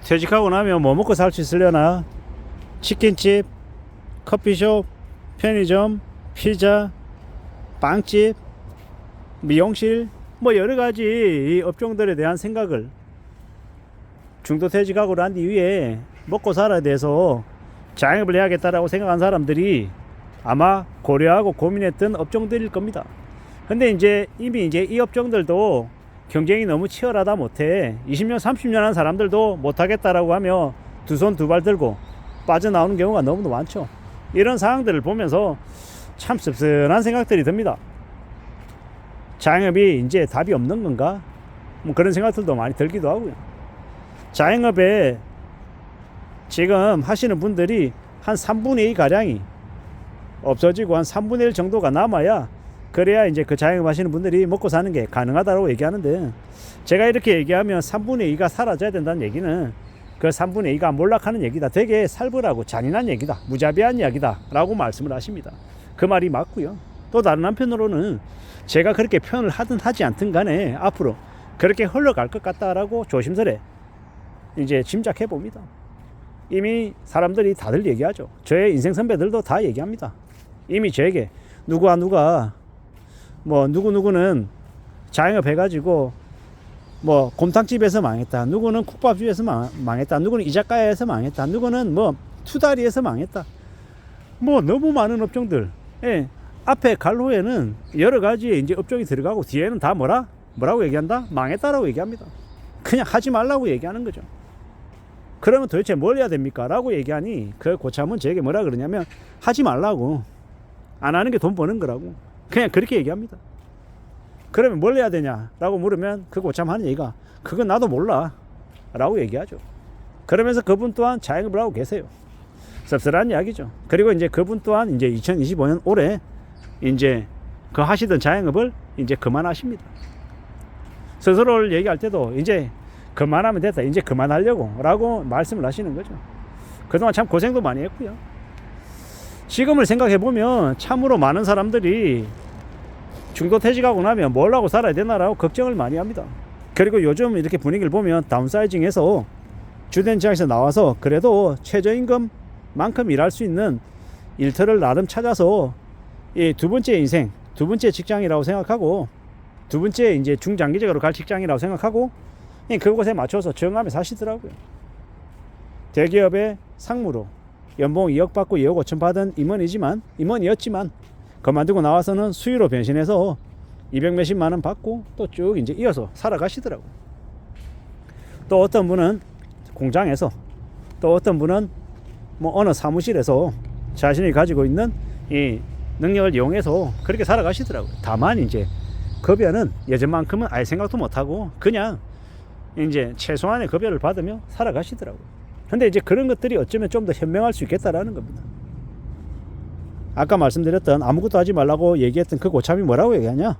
퇴직하고 나면 뭐 먹고 살 수 있으려나? 치킨집, 커피숍, 편의점, 피자, 빵집, 미용실, 뭐 여러가지 이 업종들에 대한 생각을 중도퇴직하고 난 뒤에 먹고 살아야 돼서 자영업을 해야겠다라고 생각한 사람들이 아마 고려하고 고민했던 업종들일 겁니다. 근데 이제 이미 이제 이 업종들도 경쟁이 너무 치열하다 못해 20년 30년 한 사람들도 못하겠다라고 하며 두 손 두 발 들고 빠져나오는 경우가 너무도 많죠. 이런 상황들을 보면서 참 씁쓸한 생각들이 듭니다. 자영업이 이제 답이 없는 건가? 뭐 그런 생각들도 많이 들기도 하고요. 자영업에 지금 하시는 분들이 한 3분의 2 가량이 없어지고 한 3분의 1 정도가 남아야 그래야 이제 그 자영업 하시는 분들이 먹고 사는 게 가능하다고 얘기하는데, 제가 이렇게 얘기하면 3분의 2가 사라져야 된다는 얘기는 그 3분의 2가 몰락하는 얘기다, 되게 살벌하고 잔인한 얘기다, 무자비한 이야기다 라고 말씀을 하십니다. 그 말이 맞고요. 또 다른 한편으로는 제가 그렇게 표현을 하든 하지 않든 간에 앞으로 그렇게 흘러갈 것 같다라고 조심스레 이제 짐작해 봅니다. 이미 사람들이 다들 얘기하죠. 저의 인생 선배들도 다 얘기합니다. 이미 저에게 누가 뭐 누구는 자영업 해가지고 뭐 곰탕집에서 망했다, 누구는 국밥집에서 망했다, 누구는 이자카야에서 망했다, 누구는 뭐 투다리에서 망했다, 뭐 너무 많은 업종들, 예, 앞에 갈로에는 여러 가지 이제 업종이 들어가고 뒤에는 다 뭐라고 얘기한다? 망했다라고 얘기합니다. 그냥 하지 말라고 얘기하는 거죠. 그러면 도대체 뭘 해야 됩니까? 라고 얘기하니 그 고참은 저에게 뭐라 그러냐면 하지 말라고, 안 하는 게 돈 버는 거라고, 그냥 그렇게 얘기합니다. 그러면 뭘 해야 되냐 라고 물으면 그 고참 하는 얘기가 그건 나도 몰라 라고 얘기하죠. 그러면서 그분 또한 자영업을 하고 계세요. 씁쓸한 이야기죠. 그리고 이제 그분 또한 이제 2025년 올해 이제 그 하시던 자영업을 이제 그만하십니다. 스스로를 얘기할 때도 이제 그만하면 됐다, 이제 그만하려고 라고 말씀을 하시는 거죠. 그동안 참 고생도 많이 했고요. 지금을 생각해 보면 참으로 많은 사람들이 중도퇴직하고 나면 뭘 하고 살아야 되나라고 걱정을 많이 합니다. 그리고 요즘 이렇게 분위기를 보면 다운사이징해서 주된 지역에서 나와서 그래도 최저임금만큼 일할 수 있는 일터를 나름 찾아서 이 두 번째 인생, 두 번째 직장이라고 생각하고, 두 번째 이제 중장기적으로 갈 직장이라고 생각하고 그곳에 맞춰서 정하며 사시더라고요. 대기업의 상무로 연봉 2억 받고 2억 5천 받은 임원이었지만 그만두고 나와서는 수유로 변신해서 200 몇십만 원 받고 또 쭉 이제 이어서 살아가시더라고요. 또 어떤 분은 공장에서, 또 어떤 분은 뭐 어느 사무실에서 자신이 가지고 있는 이 능력을 이용해서 그렇게 살아가시더라고요. 다만 이제 급여는 예전만큼은 아예 생각도 못하고 그냥 이제 최소한의 급여를 받으며 살아가시더라고요. 근데 이제 그런 것들이 어쩌면 좀 더 현명할 수 있겠다라는 겁니다. 아까 말씀드렸던 아무것도 하지 말라고 얘기했던 그 고참이 뭐라고 얘기하냐?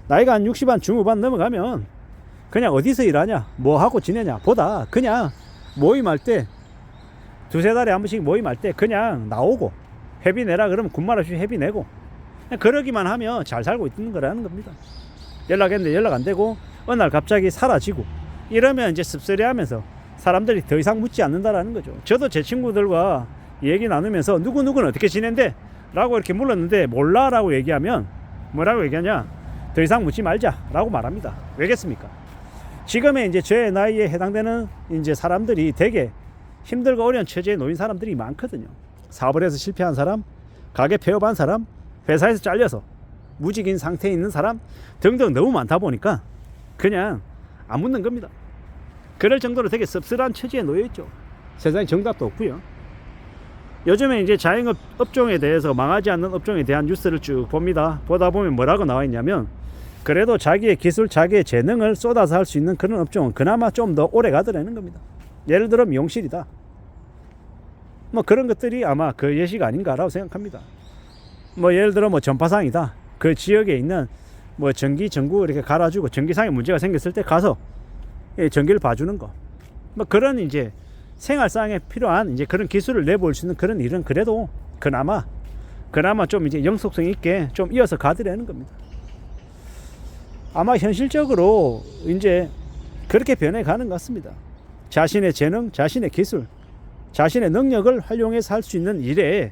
나이가 한 60한 중후반 넘어가면 그냥 어디서 일하냐, 뭐 하고 지내냐 보다 그냥 모임할 때 두세 달에 한 번씩 모임할 때 그냥 나오고 회비 내라 그러면 군말 없이 회비 내고 그러기만 하면 잘 살고 있는 거라는 겁니다. 연락했는데 연락 안 되고 어느 날 갑자기 사라지고 이러면 이제 씁쓸해하면서 사람들이 더 이상 묻지 않는다라는 거죠. 저도 제 친구들과 얘기 나누면서 누구누구는 어떻게 지낸대? 라고 이렇게 물었는데 몰라 라고 얘기하면 뭐라고 얘기하냐? 더 이상 묻지 말자 라고 말합니다. 왜겠습니까? 지금의 이제 제 나이에 해당되는 이제 사람들이 되게 힘들고 어려운 처지에 놓인 사람들이 많거든요. 사업을 해서 실패한 사람, 가게 폐업한 사람, 회사에서 잘려서 무직인 상태에 있는 사람 등등 너무 많다 보니까 그냥 안 묻는 겁니다. 그럴 정도로 되게 씁쓸한 처지에 놓여 있죠. 세상에 정답도 없고요. 요즘에 이제 자영업 업종에 대해서, 망하지 않는 업종에 대한 뉴스를 쭉 봅니다. 보다 보면 뭐라고 나와 있냐면 그래도 자기의 기술, 자기의 재능을 쏟아서 할 수 있는 그런 업종은 그나마 좀 더 오래 가더라는 겁니다. 예를 들어 미용실이다, 뭐 그런 것들이 아마 그 예시가 아닌가라고 생각합니다. 뭐 예를 들어 뭐 전파상이다, 그 지역에 있는 뭐 전기, 전구 이렇게 갈아주고 전기상에 문제가 생겼을 때 가서 전기를 봐주는 거, 뭐 그런 이제 생활상에 필요한 이제 그런 기술을 내볼 수 있는 그런 일은 그래도 그나마 좀 이제 영속성 있게 좀 이어서 가더라는 겁니다. 아마 현실적으로 이제 그렇게 변해가는 것 같습니다. 자신의 재능, 자신의 기술, 자신의 능력을 활용해서 할 수 있는 일에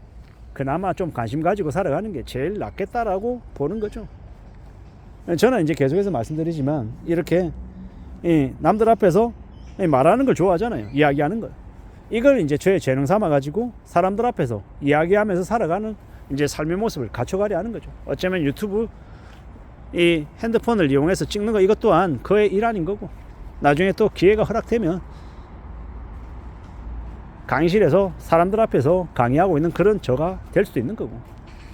그나마 좀 관심 가지고 살아가는 게 제일 낫겠다라고 보는 거죠. 저는 이제 계속해서 말씀드리지만 이렇게 남들 앞에서 말하는 걸 좋아하잖아요. 이야기하는 걸. 이걸 이제 저의 재능 삼아 가지고 사람들 앞에서 이야기하면서 살아가는 이제 삶의 모습을 갖춰가려 하는 거죠. 어쩌면 유튜브 이 핸드폰을 이용해서 찍는 거 이것 또한 그의 일 아닌 거고, 나중에 또 기회가 허락되면 강의실에서 사람들 앞에서 강의하고 있는 그런 저가 될 수도 있는 거고,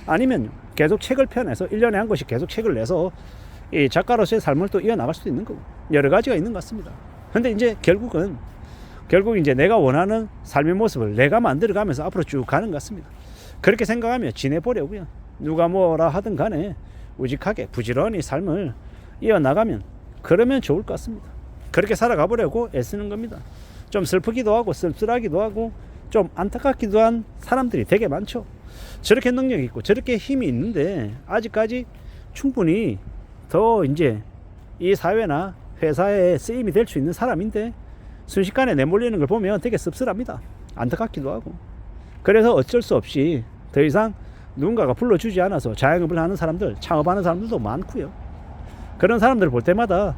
아니면 계속 책을 펴내서 1년에 한 권씩 계속 책을 내서 이 작가로서의 삶을 또 이어나갈 수도 있는 거고, 여러 가지가 있는 것 같습니다. 근데 이제 결국 이제 내가 원하는 삶의 모습을 내가 만들어가면서 앞으로 쭉 가는 것 같습니다. 그렇게 생각하며 지내보려고요. 누가 뭐라 하든 간에 우직하게 부지런히 삶을 이어나가면 그러면 좋을 것 같습니다. 그렇게 살아가 보려고 애쓰는 겁니다. 좀 슬프기도 하고 씁쓸하기도 하고 좀 안타깝기도 한 사람들이 되게 많죠. 저렇게 능력이 있고 저렇게 힘이 있는데 아직까지 충분히 더 이제 이 사회나 회사에 쓰임이 될 수 있는 사람인데 순식간에 내몰리는 걸 보면 되게 씁쓸합니다. 안타깝기도 하고. 그래서 어쩔 수 없이 더 이상 누군가가 불러주지 않아서 자영업을 하는 사람들, 창업하는 사람들도 많고요. 그런 사람들을 볼 때마다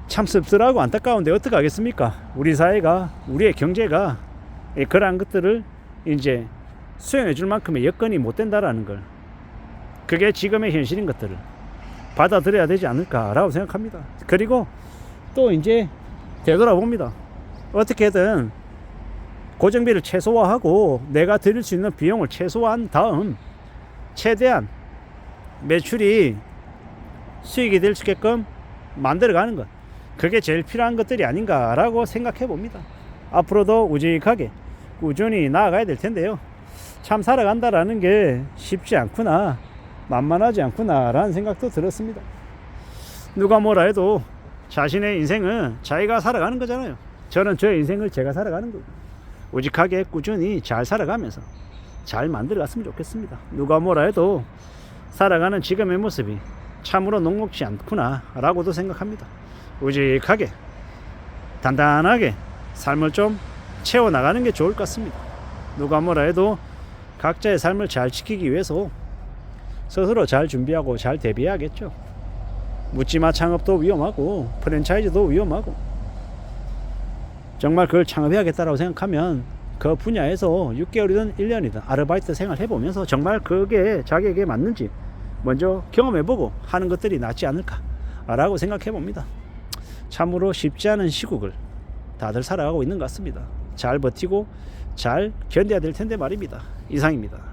참 씁쓸하고 안타까운데 어떻게 하겠습니까? 우리 사회가, 우리의 경제가 그러한 것들을 이제 수용해 줄 만큼의 여건이 못 된다라는 걸, 그게 지금의 현실인 것들을 받아들여야 되지 않을까라고 생각합니다. 그리고 또 이제 되돌아봅니다. 어떻게든 고정비를 최소화하고 내가 드릴 수 있는 비용을 최소화한 다음 최대한 매출이 수익이 될 수 있게끔 만들어가는 것, 그게 제일 필요한 것들이 아닌가라고 생각해 봅니다. 앞으로도 우직하게 꾸준히 나아가야 될 텐데요. 참 살아간다라는 게 쉽지 않구나, 만만하지 않구나 라는 생각도 들었습니다. 누가 뭐라 해도 자신의 인생은 자기가 살아가는 거잖아요. 저는 저의 인생을 제가 살아가는 거고, 우직하게 꾸준히 잘 살아가면서 잘 만들어 갔으면 좋겠습니다. 누가 뭐라 해도 살아가는 지금의 모습이 참으로 녹록지 않구나 라고도 생각합니다. 우직하게 단단하게 삶을 좀 채워나가는 게 좋을 것 같습니다. 누가 뭐라 해도 각자의 삶을 잘 지키기 위해서 스스로 잘 준비하고 잘 대비해야겠죠. 묻지마 창업도 위험하고 프랜차이즈도 위험하고, 정말 그걸 창업해야겠다라고 생각하면 그 분야에서 6개월이든 1년이든 아르바이트 생활 해보면서 정말 그게 자기에게 맞는지 먼저 경험해보고 하는 것들이 낫지 않을까라고 생각해봅니다. 참으로 쉽지 않은 시국을 다들 살아가고 있는 것 같습니다. 잘 버티고 잘 견뎌야 될 텐데 말입니다. 이상입니다.